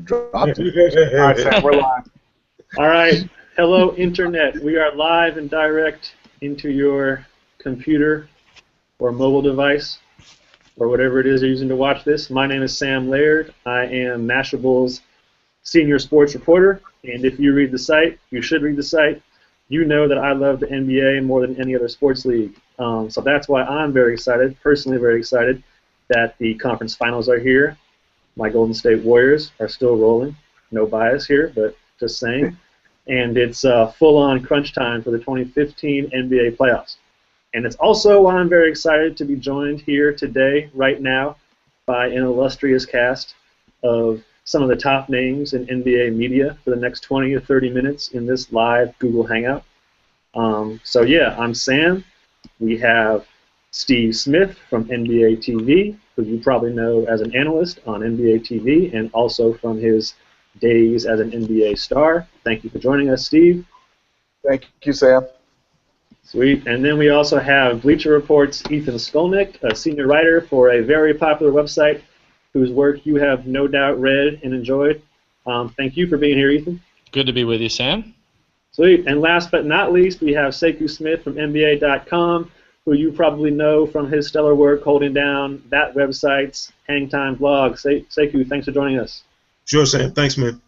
Dropped it. All right, Sam, we're live. All right. Hello, Internet. We are live and direct into your computer or mobile device or whatever it is you're using to watch this. My name is Sam Laird. I am Mashable's senior sports reporter, and if you read the site, you should read the site. You know that I love the NBA more than any other sports league. So that's why I'm very excited, personally very excited, that the conference finals are here. My Golden State Warriors are still rolling. No bias here, but just saying. And it's full-on crunch time for the 2015 NBA playoffs. And it's also why I'm very excited to be joined here today, right now, by an illustrious cast of some of the top names in NBA media for the next 20 to 30 minutes in this live Google Hangout. So yeah, I'm Sam. We have Steve Smith from NBA TV, who you probably know as an analyst on NBA TV and also from his days as an NBA star. Thank you for joining us, Steve. Thank you, Sam. Sweet. And then we also have Bleacher Report's Ethan Skolnick, a senior writer for a very popular website whose work you have no doubt read and enjoyed. Thank you for being here, Ethan. Good to be with you, Sam. Sweet. And last but not least, we have Sekou Smith from NBA.com, who you probably know from his stellar work holding down that website's Hangtime blog. Sekou, thanks for joining us. Sure, Sam. Thanks, man.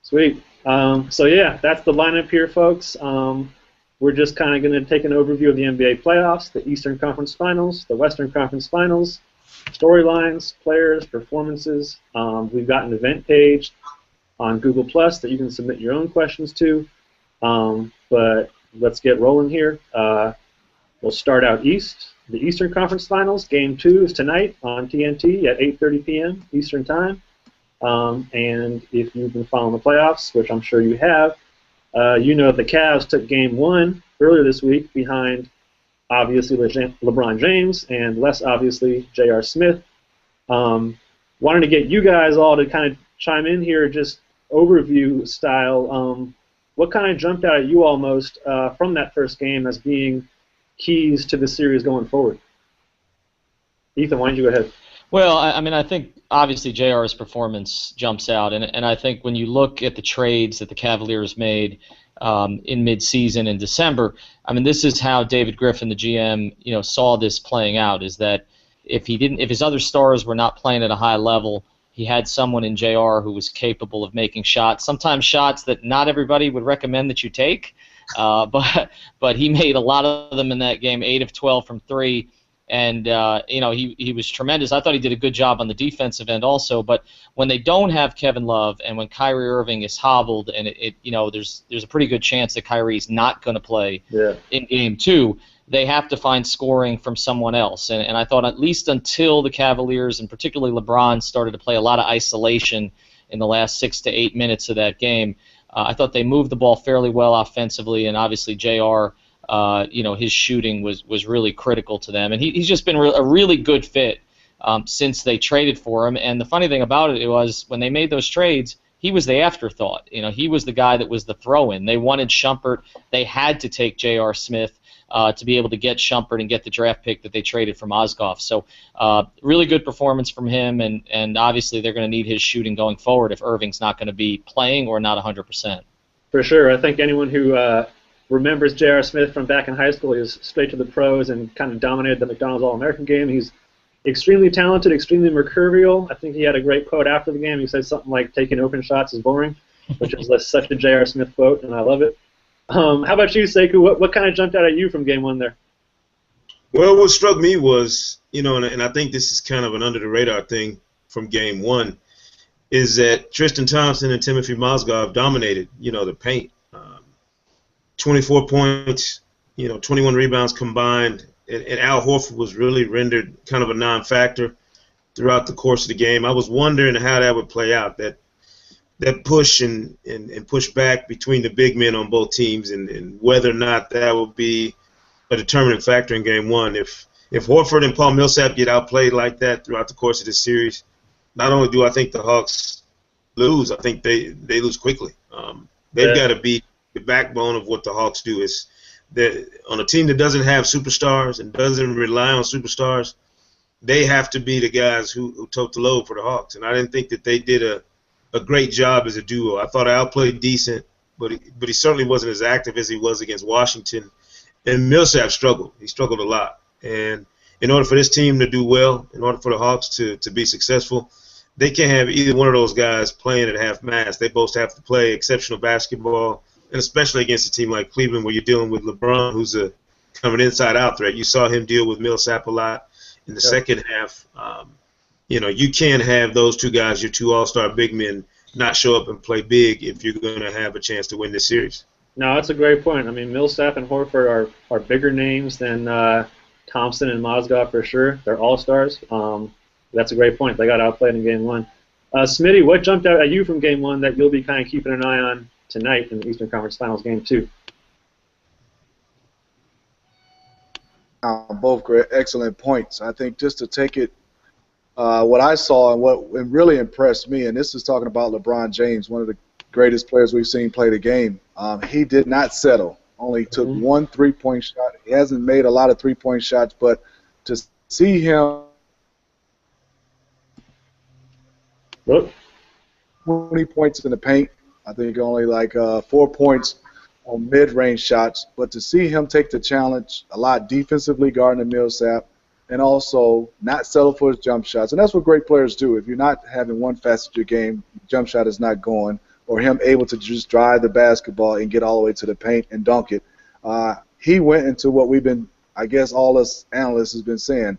Sweet. So yeah, that's the lineup here, folks. We're just kind of going to take an overview of the NBA playoffs, the Eastern Conference Finals, the Western Conference Finals, storylines, players, performances. We've got an event page on Google Plus that you can submit your own questions to. But let's get rolling here. We'll start out east. The Eastern Conference Finals, Game 2 is tonight on TNT at 8:30 p.m. Eastern Time. And if you've been following the playoffs, which I'm sure you have, you know the Cavs took Game 1 earlier this week behind, obviously, LeBron James and less obviously J.R. Smith. Wanted to get you guys all to kind of chime in here, just overview style. What kind of jumped out at you all most from that first game as being keys to the series going forward? Ethan, why don't you go ahead? Well, I mean, I think obviously JR's performance jumps out, and I think when you look at the trades that the Cavaliers made in mid-season in December, I mean, this is how David Griffin, the GM, saw this playing out. Is that if his other stars were not playing at a high level, he had someone in JR who was capable of making shots, sometimes shots that not everybody would recommend that you take, but he made a lot of them in that game, 8 of 12 from 3. And he was tremendous. I thought he did a good job on the defensive end also. But when they don't have Kevin Love and when Kyrie Irving is hobbled, and there's a pretty good chance that Kyrie's not going to play in Game 2, they have to find scoring from someone else. And I thought at least until the Cavaliers and particularly LeBron started to play a lot of isolation in the last 6 to 8 minutes of that game, I thought they moved the ball fairly well offensively, and obviously JR. His shooting was really critical to them, and he's just been a really good fit since they traded for him. And the funny thing about it was when they made those trades, he was the afterthought. He was the guy that was the throw-in. They wanted Shumpert. They had to take J.R. Smith to be able to get Shumpert and get the draft pick that they traded from Ozgoff. So really good performance from him, and obviously they're going to need his shooting going forward if Irving's not going to be playing or not 100%. For sure. I think anyone who remembers J.R. Smith from back in high school. He was straight to the pros and kind of dominated the McDonald's All-American game. He's extremely talented, extremely mercurial. I think he had a great quote after the game. He said something like, "Taking open shots is boring," which is such a J.R. Smith quote, and I love it. How about you, Sekou? What kind of jumped out at you from Game 1 there? Well, what struck me was, and I think this is kind of an under-the-radar thing from Game 1, is that Tristan Thompson and Timothy Mozgov dominated, the paint. 24 points, 21 rebounds combined, and Al Horford was really rendered kind of a non-factor throughout the course of the game. I was wondering how that would play out, that push and push back between the big men on both teams, and whether or not that would be a determining factor in Game 1. If Horford and Paul Millsap get outplayed like that throughout the course of this series, not only do I think the Hawks lose, I think they lose quickly. They've got to be the backbone of what the Hawks do. Is that on a team that doesn't have superstars and doesn't rely on superstars, they have to be the guys who tote the load for the Hawks. And I didn't think that they did a great job as a duo. I thought Al played decent, but he certainly wasn't as active as he was against Washington. And Millsap struggled. He struggled a lot. And in order for this team to do well, in order for the Hawks to be successful, they can't have either one of those guys playing at half-mast. They both have to play exceptional basketball, and especially against a team like Cleveland where you're dealing with LeBron, who's a kind of an inside-out threat. You saw him deal with Millsap a lot in the second half. You can't have those two guys, your two all-star big men, not show up and play big if you're going to have a chance to win this series. No, that's a great point. I mean, Millsap and Horford are bigger names than Thompson and Mozgov for sure. They're all-stars. That's a great point. They got outplayed in Game 1. Smitty, what jumped out at you from Game 1 that you'll be kind of keeping an eye on tonight in the Eastern Conference Finals Game 2? Both great, excellent points. I think just to take it, what I saw and what really impressed me, and this is talking about LeBron James, one of the greatest players we've seen play the game. He did not settle. Only took one three-point shot. He hasn't made a lot of three-point shots, but to see him 20 points in the paint, I think only like 4 points on mid-range shots, but to see him take the challenge a lot defensively guarding the Millsap and also not settle for his jump shots. And that's what great players do. If you're not having one facet of your game, jump shot is not going, or him able to just drive the basketball and get all the way to the paint and dunk it. He went into what we've been, I guess all us analysts has been saying,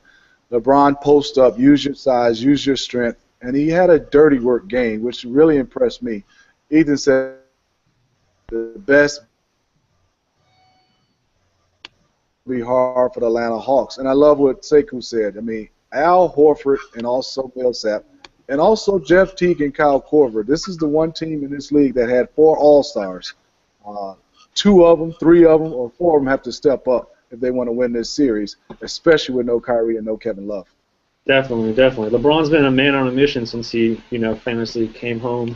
LeBron post up, use your size, use your strength, and he had a dirty work game, which really impressed me. Ethan said the best be hard for the Atlanta Hawks. And I love what Sekou said. I mean, Al Horford and also Millsap and also Jeff Teague and Kyle Korver. This is the one team in this league that had 4 All-Stars. 2 of them, 3 of them, or 4 of them have to step up if they want to win this series, especially with no Kyrie and no Kevin Love. Definitely, definitely. LeBron's been a man on a mission since he, famously came home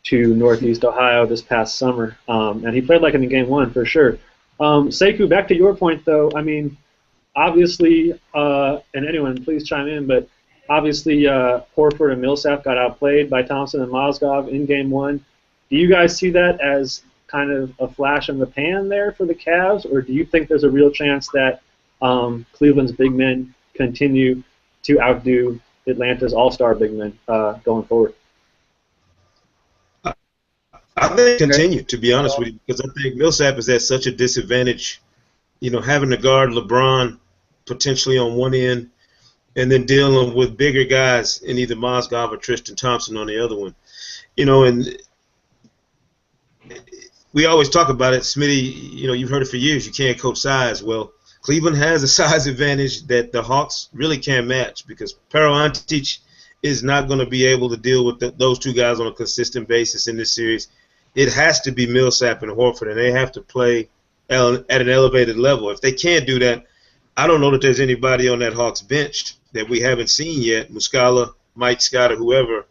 to Northeast Ohio this past summer, and he played like in Game 1 for sure. Sekou, back to your point though. I mean, obviously, and anyone please chime in, but obviously Horford and Millsap got outplayed by Thompson and Mozgov in Game 1. Do you guys see that as kind of a flash in the pan there for the Cavs, or do you think there's a real chance that Cleveland's big men continue to outdo Atlanta's all-star big men going forward? I think continue, to be honest with you, because I think Millsap is at such a disadvantage, having to guard LeBron potentially on one end and then dealing with bigger guys in either Mozgov or Tristan Thompson on the other one. And we always talk about it, Smitty, you've heard it for years, you can't coach size. Well, Cleveland has a size advantage that the Hawks really can't match because Pero Antic is not going to be able to deal with those two guys on a consistent basis in this series. It has to be Millsap and Horford, and they have to play at an elevated level. If they can't do that, I don't know that there's anybody on that Hawks bench that we haven't seen yet, Muscala, Mike Scott, or whoever,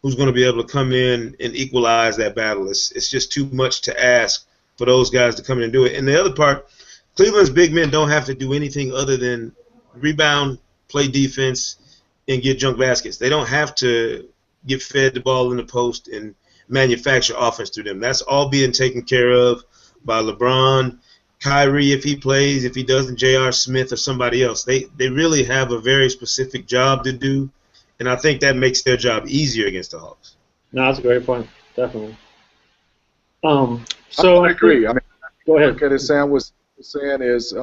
who's going to be able to come in and equalize that battle. It's just too much to ask for those guys to come in and do it. And the other part, Cleveland's big men don't have to do anything other than rebound, play defense, and get junk baskets. They don't have to get fed the ball in the post and manufacture offense through them. That's all being taken care of by LeBron, Kyrie if he plays, if he doesn't, J.R. Smith or somebody else. They really have a very specific job to do, and I think that makes their job easier against the Hawks. No, that's a great point, definitely. I agree. I mean, go ahead. Look at it, Sam was saying is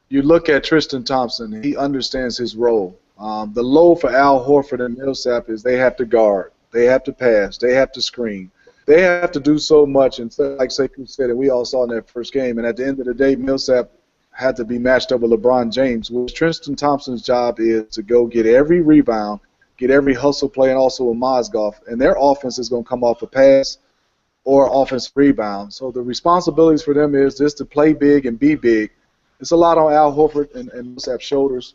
you look at Tristan Thompson, he understands his role. The load for Al Horford and Millsap is they have to guard, they have to pass, they have to screen. They have to do so much, and like Sekou said, and we all saw in that first game, and at the end of the day, Millsap had to be matched up with LeBron James, which Tristan Thompson's job is to go get every rebound, get every hustle play, and also a Mozgov, and their offense is going to come off a pass or offensive rebound. So the responsibilities for them is just to play big and be big. It's a lot on Al Horford and Millsap's shoulders.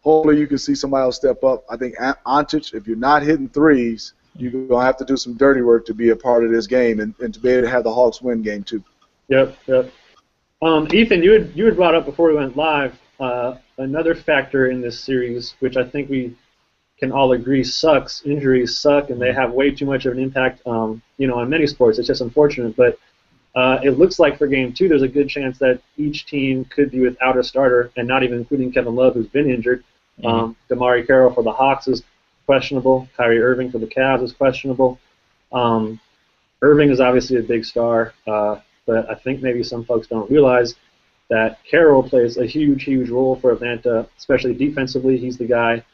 Hopefully you can see somebody else step up. I think Antic, if you're not hitting threes, you're going to have to do some dirty work to be a part of this game and to be able to have the Hawks win Game 2. Yep. Ethan, you had brought up before we went live another factor in this series, which I think we can all agree sucks. Injuries suck, and they have way too much of an impact, on many sports. It's just unfortunate, but it looks like for Game 2, there's a good chance that each team could be without a starter, and not even including Kevin Love, who's been injured. DeMarre Carroll for the Hawks is questionable. Kyrie Irving for the Cavs is questionable. Irving is obviously a big star, but I think maybe some folks don't realize that Carroll plays a huge, huge role for Atlanta, especially defensively. He's the guy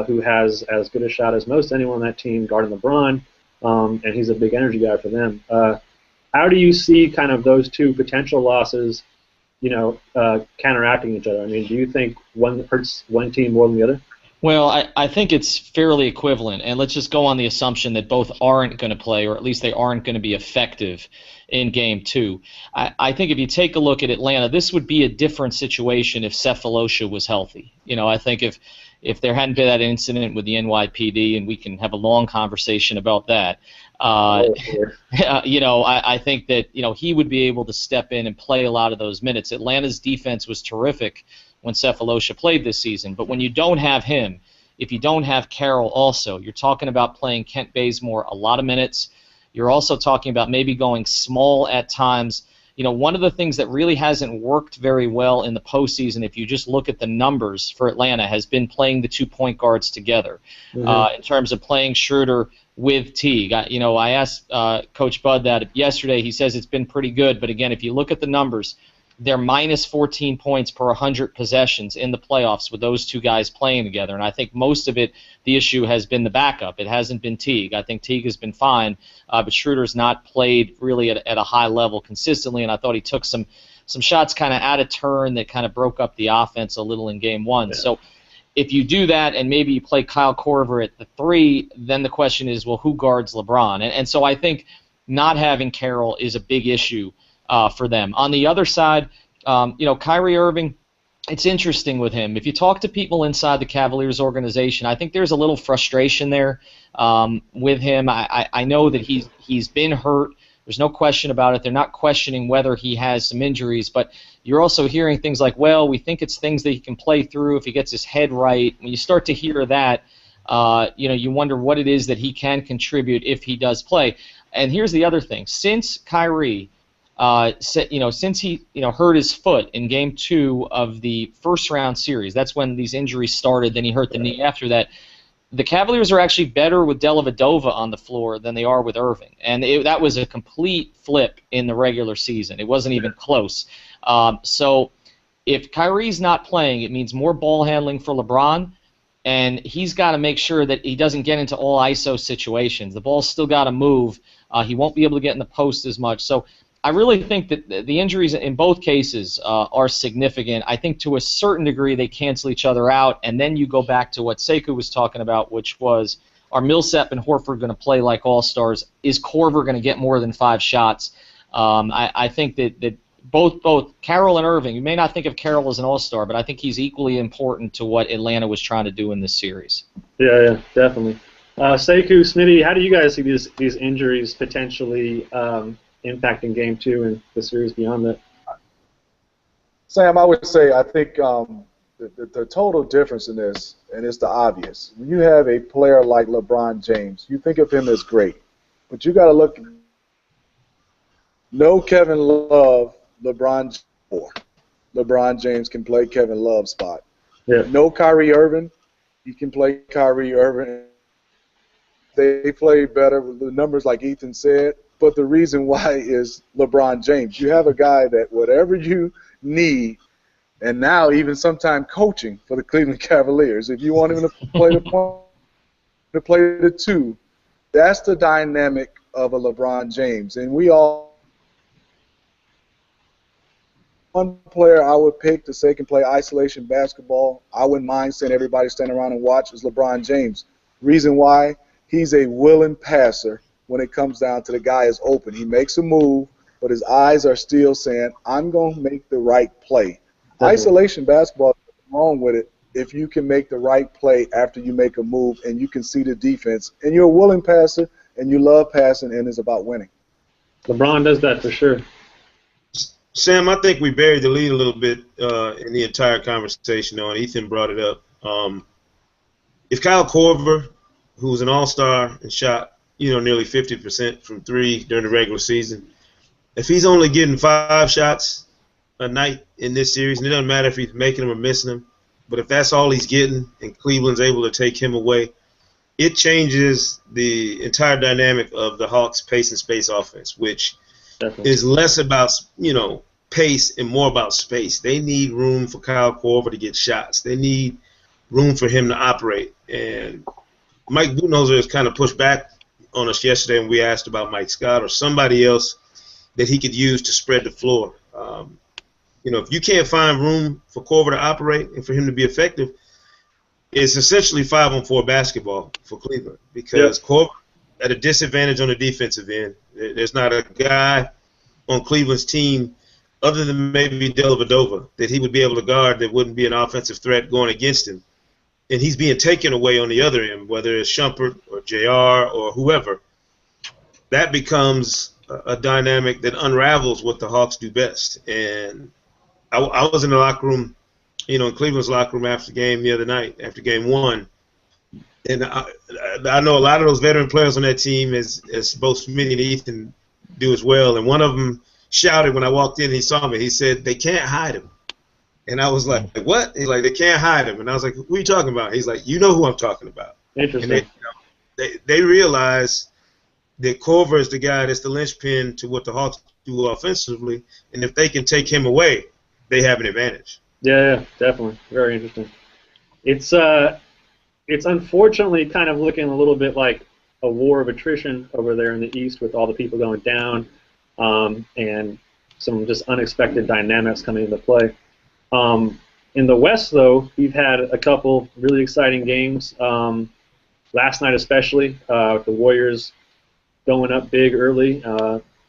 who has as good a shot as most anyone on that team guarding LeBron, and he's a big energy guy for them. How do you see kind of those two potential losses, counteracting each other? I mean, do you think one hurts one team more than the other? Well, I think it's fairly equivalent, and let's just go on the assumption that both aren't going to play, or at least they aren't going to be effective in Game 2. I think if you take a look at Atlanta, this would be a different situation if Sefolosha was healthy. I think if there hadn't been that incident with the NYPD, and we can have a long conversation about that, I think that he would be able to step in and play a lot of those minutes. Atlanta's defense was terrific when Sefolosha played this season, but when you don't have him, if you don't have Carroll also, you're talking about playing Kent Bazemore a lot of minutes. You're also talking about maybe going small at times. One of the things that really hasn't worked very well in the postseason, if you just look at the numbers for Atlanta, has been playing the 2 point guards together. In terms of playing Schroeder with Teague. I asked Coach Bud that yesterday. He says it's been pretty good, but again, if you look at the numbers, they're minus 14 points per 100 possessions in the playoffs with those two guys playing together. And I think most of it, the issue has been the backup. It hasn't been Teague. I think Teague has been fine, but Schroeder's not played really at a high level consistently, and I thought he took some shots kind of out of turn that kind of broke up the offense a little in Game 1. Yeah. So if you do that and maybe you play Kyle Korver at the 3, then the question is, well, who guards LeBron? And so I think not having Carroll is a big issue for them. On the other side, Kyrie Irving, it's interesting with him. If you talk to people inside the Cavaliers organization, I think there's a little frustration there with him. I know that he's been hurt. There's no question about it. They're not questioning whether he has some injuries, but you're also hearing things like, well, we think it's things that he can play through if he gets his head right. When you start to hear that, you wonder what it is that he can contribute if he does play. And here's the other thing. Since Kyrie since he hurt his foot in Game 2 of the first round series, that's when these injuries started. Then he hurt the knee after that. The Cavaliers are actually better with Dellavedova on the floor than they are with Irving, and that was a complete flip in the regular season. It wasn't even close. So if Kyrie's not playing, it means more ball handling for LeBron, and he's got to make sure that he doesn't get into all ISO situations. The ball's still got to move. He won't be able to get in the post as much. So I really think that the injuries in both cases are significant. I think to a certain degree they cancel each other out, and then you go back to what Sekou was talking about, which was, are Millsap and Horford going to play like all-stars? Is Korver going to get more than 5 shots? I think that both Carroll and Irving, you may not think of Carroll as an all-star, but I think he's equally important to what Atlanta was trying to do in this series. Yeah, definitely. Sekou, Smitty, how do you guys see these injuries potentially impacting Game 2 and the series beyond that? Sam, I would say I think the total difference in this, and it's the obvious, when you have a player like LeBron James, you think of him as great, but you got to look. No Kevin Love, LeBron James can play Kevin Love's spot. Yeah. No Kyrie Irving, he can play Kyrie Irving. They play better with the numbers, like Ethan said. But the reason why is LeBron James. You have a guy that whatever you need, and now even sometime coaching for the Cleveland Cavaliers, if you want him to play the point, to play the 2, that's the dynamic of a LeBron James. And we all, one player I would pick to say can play isolation basketball, I wouldn't mind saying everybody stand around and watch, is LeBron James. Reason why? He's a willing passer. When it comes down to the guy is open, he makes a move, but his eyes are still saying, I'm going to make the right play. Isolation basketball, nothing wrong with it if you can make the right play after you make a move and you can see the defense, and you're a willing passer and you love passing, and it's about winning. LeBron does that for sure. Sam, I think we buried the lead a little bit in the entire conversation, and Ethan brought it up. if Kyle Korver, who's an all-star and shot, nearly 50% from three during the regular season, if he's only getting 5 shots a night in this series, and it doesn't matter if he's making them or missing them, but if that's all he's getting and Cleveland's able to take him away, it changes the entire dynamic of the Hawks' pace and space offense, which is less about, pace and more about space. They need room for Kyle Korver to get shots. They need room for him to operate. And Mike Budenholzer has kind of pushed back on us yesterday when we asked about Mike Scott or somebody else that he could use to spread the floor. If you can't find room for Korver to operate and for him to be effective, it's essentially 5-on-4 basketball for Cleveland because Korver at a disadvantage on the defensive end. There's not a guy on Cleveland's team other than maybe Dellavedova that he would be able to guard that wouldn't be an offensive threat going against him. And he's being taken away on the other end, whether it's Shumpert or JR or whoever. That becomes a dynamic that unravels what the Hawks do best. And I was in the locker room, in Cleveland's locker room after the game the other night, after game 1. And I know a lot of those veteran players on that team, as both Smitty and Ethan do as well. And one of them shouted when I walked in, he saw me. He said, "They can't hide him." And I was like, "What?" He's like, "They can't hide him." And I was like, "Who are you talking about?" He's like, "You know who I'm talking about." Interesting. And they realize that Korver is the guy that's the linchpin to what the Hawks do offensively. And if they can take him away, they have an advantage. Yeah, definitely. Very interesting. It's unfortunately kind of looking a little bit like a war of attrition over there in the East with all the people going down and some just unexpected dynamics coming into play. In the West, though, we've had a couple really exciting games. Last night especially, with the Warriors going up big early,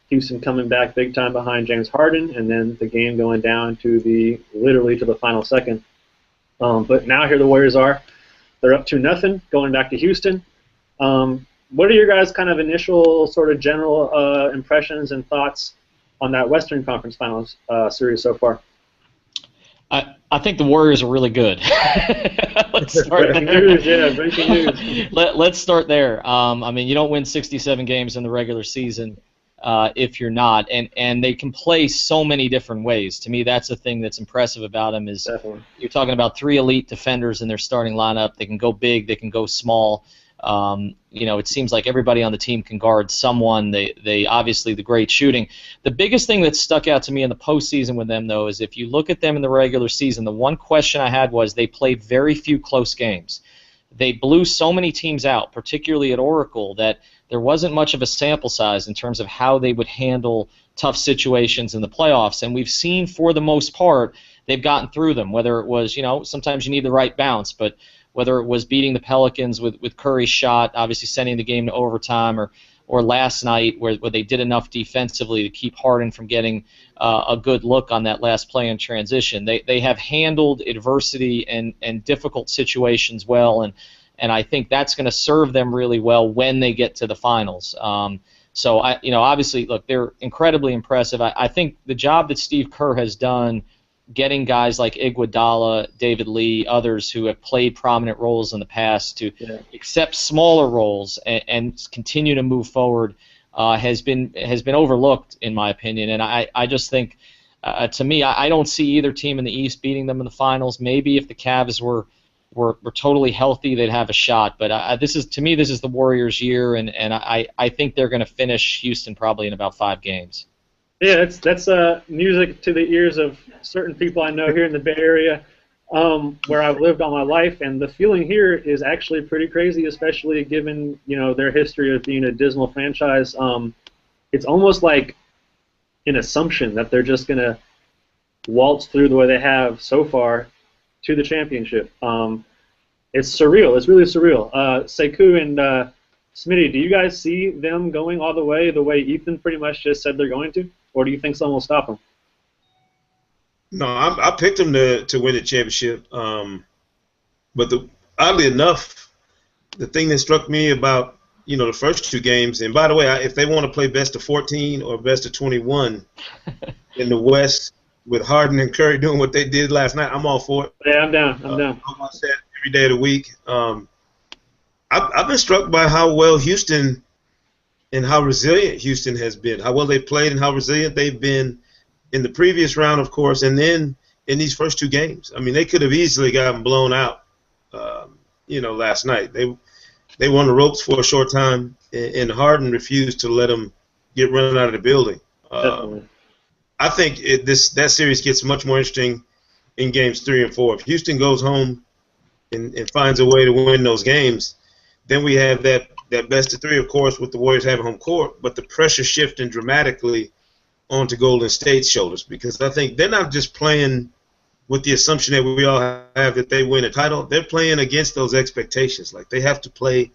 Houston coming back big time behind James Harden, and then the game going down to literally to the final second. But now here the Warriors are. They're up 2-0 going back to Houston. What are your guys' kind of initial sort of general impressions and thoughts on that Western Conference Finals series so far? I think the Warriors are really good. Let's start there. Breaking news. Let's start there. You don't win 67 games in the regular season if you're not, and they can play so many different ways. To me, that's the thing that's impressive about them is Definitely. You're talking about 3 elite defenders in their starting lineup. They can go big, they can go small. It seems like everybody on the team can guard someone. They obviously the great shooting. The biggest thing that stuck out to me in the postseason with them, though, is if you look at them in the regular season, the one question I had was they played very few close games. They blew so many teams out, particularly at Oracle, that there wasn't much of a sample size in terms of how they would handle tough situations in the playoffs. And we've seen, for the most part, they've gotten through them, whether it was, sometimes you need the right bounce, but whether it was beating the Pelicans with Curry's shot, obviously sending the game to overtime, or last night where they did enough defensively to keep Harden from getting a good look on that last play in transition. They have handled adversity and difficult situations well, and I think that's going to serve them really well when they get to the finals. So obviously, look, they're incredibly impressive. I think the job that Steve Kerr has done, getting guys like Iguodala, David Lee, others who have played prominent roles in the past to accept smaller roles and continue to move forward has been overlooked, in my opinion. And I just think, to me, I don't see either team in the East beating them in the finals. Maybe if the Cavs were totally healthy, they'd have a shot. But this is the Warriors' year, and I think they're going to finish Houston probably in about 5 games. Yeah, that's music to the ears of certain people I know here in the Bay Area, where I've lived all my life, and the feeling here is actually pretty crazy, especially given their history of being a dismal franchise. It's almost like an assumption that they're just going to waltz through the way they have so far to the championship. It's surreal. It's really surreal. Sekou and Smitty, do you guys see them going all the way Ethan pretty much just said they're going to? Or do you think someone will stop them? No, I picked them to win the championship. But oddly enough, the thing that struck me about the first 2 games, and by the way, if they want to play best of 14 or best of 21 in the West with Harden and Curry doing what they did last night, I'm all for it. Yeah, I'm down. I watch that every day of the week. I've been struck by how well Houston and how resilient Houston has been, how well they played and how resilient they've been in the previous round, of course, and then in these first two games. I mean, they could have easily gotten blown out, last night. They won the ropes for a short time, and Harden refused to let them get run out of the building. I think that series gets much more interesting in games 3 and 4. If Houston goes home and finds a way to win those games, then we have that best of 3, of course, with the Warriors having home court, but the pressure shifting dramatically onto Golden State's shoulders, because I think they're not just playing with the assumption that we all have that they win a title. They're playing against those expectations. Like, they have to play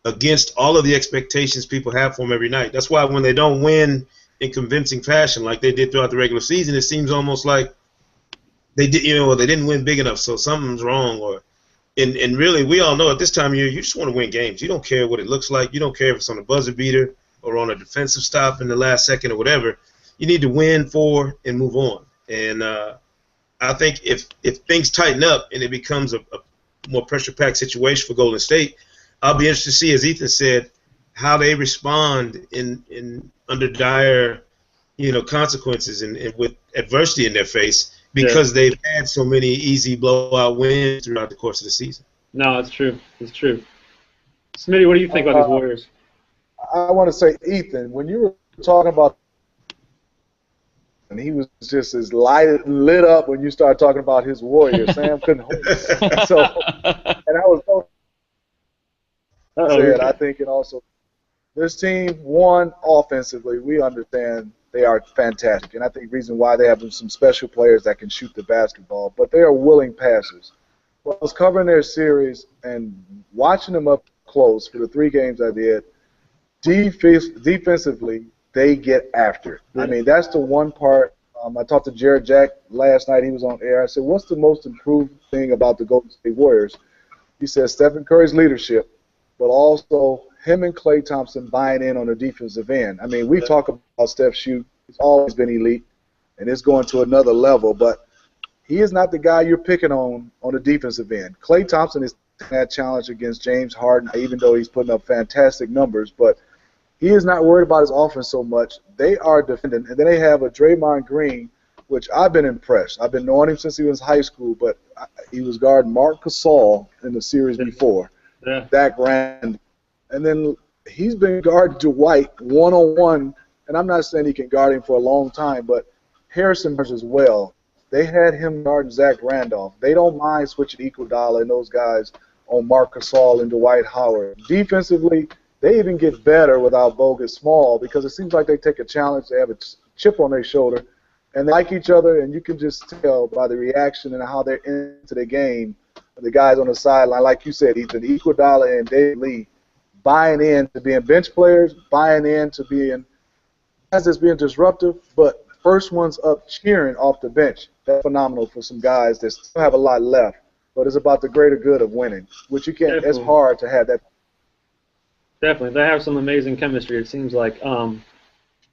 against all of the expectations people have for them every night. That's why when they don't win in convincing fashion like they did throughout the regular season, it seems almost like they didn't win big enough, so something's wrong. And really, we all know at this time of year, you just want to win games. You don't care what it looks like. You don't care if it's on a buzzer beater or on a defensive stop in the last second or whatever. You need to win 4 and move on. And I think if things tighten up and it becomes a more pressure-packed situation for Golden State, I'll be interested to see, as Ethan said, how they respond in under dire, consequences and with adversity in their face, because they've had so many easy blowout wins throughout the course of the season. No, it's true. It's true. Smitty, what do you think about these Warriors? I want to say, Ethan, when you were talking about, and he was just as lit up when you started talking about his Warriors. Sam couldn't hold it. So, and I was so said, I think, and also this team, one, offensively, we understand they are fantastic, and I think the reason why they have some special players that can shoot the basketball, but they are willing passers. Well, I was covering their series and watching them up close for the 3 games I did. Defensively, they get after it. I mean, that's the one part. I talked to Jared Jack last night. He was on air. I said, what's the most improved thing about the Golden State Warriors? He said Stephen Curry's leadership, but also him and Klay Thompson buying in on the defensive end. I mean, we talk about Steph shoot. He's always been elite, and it's going to another level, but he is not the guy you're picking on the defensive end. Klay Thompson is that challenge against James Harden, even though he's putting up fantastic numbers, but he is not worried about his offense so much. They are defending, and then they have a Draymond Green, which I've been impressed. I've been knowing him since he was in high school, but he was guarding Marc Gasol in the series before. Zach Randolph. And then he's been guarding Dwight one-on-one, and I'm not saying he can guard him for a long time, but Harrison as well. They had him guarding Zach Randolph. They don't mind switching Iguodala and those guys on Marc Gasol and Dwight Howard. Defensively, they even get better without Bogut Small, because it seems like they take a challenge, they have a chip on their shoulder, and they like each other, and you can just tell by the reaction and how they're into the game. The guys on the sideline, like you said, Ethan, Iguodala and Dave Lee, buying in to being bench players, buying in to being guys that's being disruptive, but first ones up cheering off the bench. That's phenomenal for some guys that still have a lot left, but it's about the greater good of winning, which you can't. It's hard to have that. Definitely, they have some amazing chemistry. It seems like.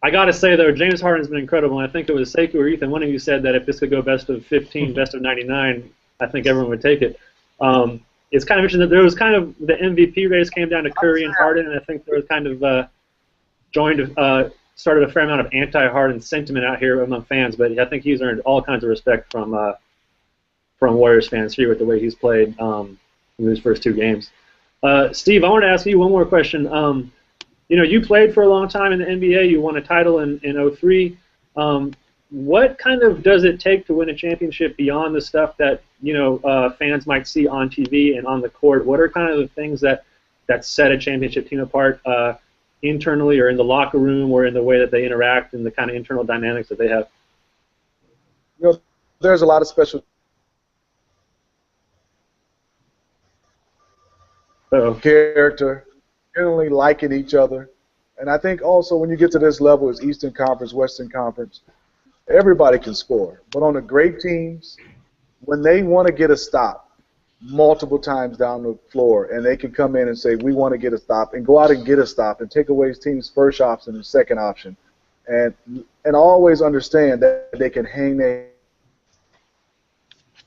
I got to say though, James Harden's been incredible. And I think it was Sekou or Ethan. One of you said that if this could go best of 15, best of 99, I think everyone would take it. It's kind of interesting that there was kind of the MVP race came down to Curry and Harden, and I think there was kind of started a fair amount of anti-Harden sentiment out here among fans. But I think he's earned all kinds of respect from Warriors fans here with the way he's played in his first 2 games. Steve, I want to ask you one more question. You played for a long time in the NBA. You won a title in 2003. What kind of does it take to win a championship beyond the stuff that fans might see on TV and on the court? What are kind of the things that set a championship team apart internally, or in the locker room, or in the way that they interact and the kind of internal dynamics that they have? There's a lot of special character, generally liking each other, and I think also when you get to this level, it's Eastern Conference, Western Conference. Everybody can score, but on the great teams, when they want to get a stop multiple times down the floor, and they can come in and say, we want to get a stop, and go out and get a stop, and take away his team's first option and second option, and always understand that they can hang their,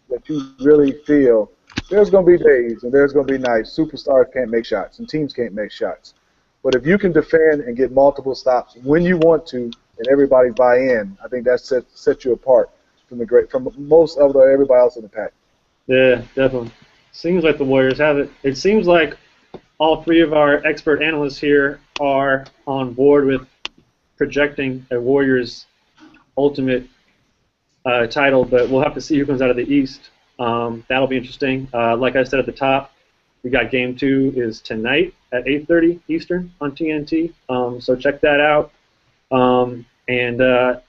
that you really feel there's going to be days and there's going to be nights. Superstars can't make shots and teams can't make shots. But if you can defend and get multiple stops when you want to and everybody buy in, I think that sets you apart from most of everybody else in the pack. Yeah, definitely. Seems like the Warriors have it. It seems like all three of our expert analysts here are on board with projecting a Warriors ultimate title, but we'll have to see who comes out of the East. That'll be interesting. Like I said at the top, we got Game 2 is tonight at 8:30 Eastern on TNT, so check that out. And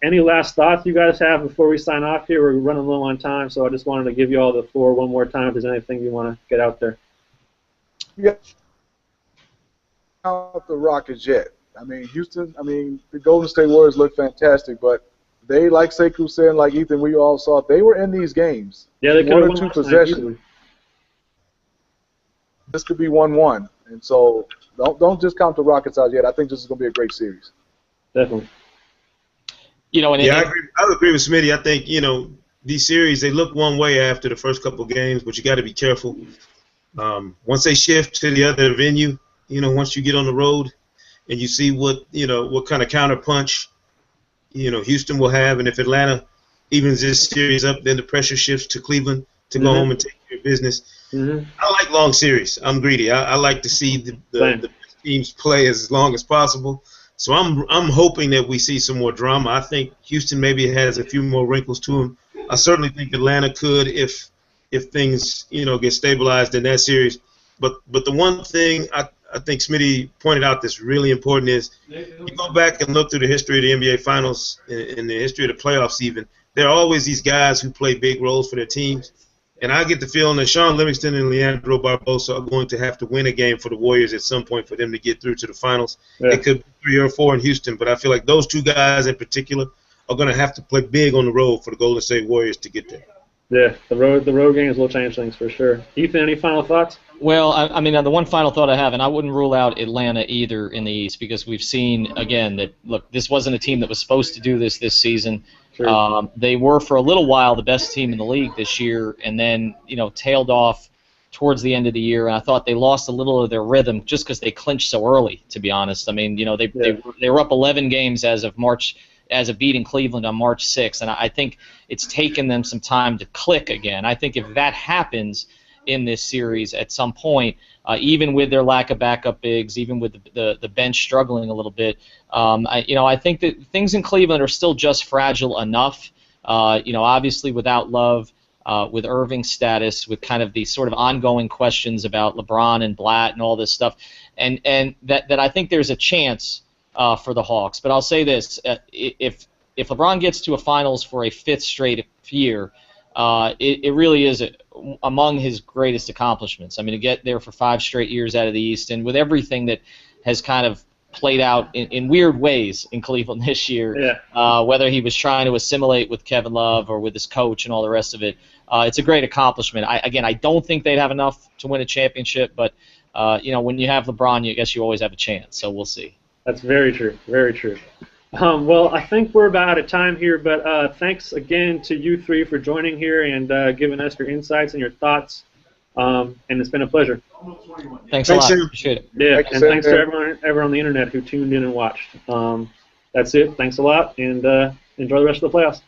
any last thoughts you guys have before we sign off here? We're running low on time, so I just wanted to give you all the floor one more time if there's anything you want to get out there. Yeah. Out the Rockets yet. I mean, Houston, the Golden State Warriors look fantastic, but they, like Sekou said, like Ethan, we all saw, they were in these games. Yeah, they could have won 1 or 2 possessions. This could be 1-1. And so don't just count the Rockets out yet. I think this is going to be a great series. Definitely. I would agree with Smitty. I think, these series, they look one way after the first couple of games, but you got to be careful. Once they shift to the other venue, once you get on the road and you see what kind of counter punch, Houston will have, and if Atlanta evens this series up, then the pressure shifts to Cleveland to go home and take care of business. Mm-hmm. I like long series. I'm greedy. I like to see the teams play as long as possible. So I'm hoping that we see some more drama. I think Houston maybe has a few more wrinkles to them. I certainly think Atlanta could if things get stabilized in that series. But the one thing I think Smitty pointed out that's really important is you go back and look through the history of the NBA Finals and the history of the playoffs even. There are always these guys who play big roles for their teams. And I get the feeling that Sean Livingston and Leandro Barbosa are going to have to win a game for the Warriors at some point for them to get through to the finals. Yeah. It could be 3 or 4 in Houston, but I feel like those two guys in particular are going to have to play big on the road for the Golden State Warriors to get there. Yeah, the road games will change things for sure. Ethan, any final thoughts? Well, the one final thought I have, and I wouldn't rule out Atlanta either in the East because we've seen, again, that, look, this wasn't a team that was supposed to do this season. Sure. They were for a little while the best team in the league this year and then, tailed off towards the end of the year. And I thought they lost a little of their rhythm just because they clinched so early, to be honest. I mean, they were up 11 games as of beating Cleveland on March 6th, and I think it's taken them some time to click again. I think if that happens in this series at some point, even with their lack of backup bigs, even with the bench struggling a little bit, I think that things in Cleveland are still just fragile enough. Obviously without Love, with Irving's status, with kind of these sort of ongoing questions about LeBron and Blatt and all this stuff, and that I think there's a chance for the Hawks. But I'll say this: if LeBron gets to a finals for a 5th straight year, it really is among his greatest accomplishments. I mean, to get there for 5 straight years out of the East, and with everything that has kind of played out in weird ways in Cleveland this year, whether he was trying to assimilate with Kevin Love or with his coach and all the rest of it, it's a great accomplishment. I don't think they'd have enough to win a championship, but when you have LeBron, I guess you always have a chance. So we'll see. That's very true. Very true. Well, I think we're about out of time here, but thanks again to you three for joining here and giving us your insights and your thoughts. And it's been a pleasure. Thanks a lot. Appreciate it. Yeah, thanks to everyone on the internet who tuned in and watched. That's it. Thanks a lot, and enjoy the rest of the playoffs.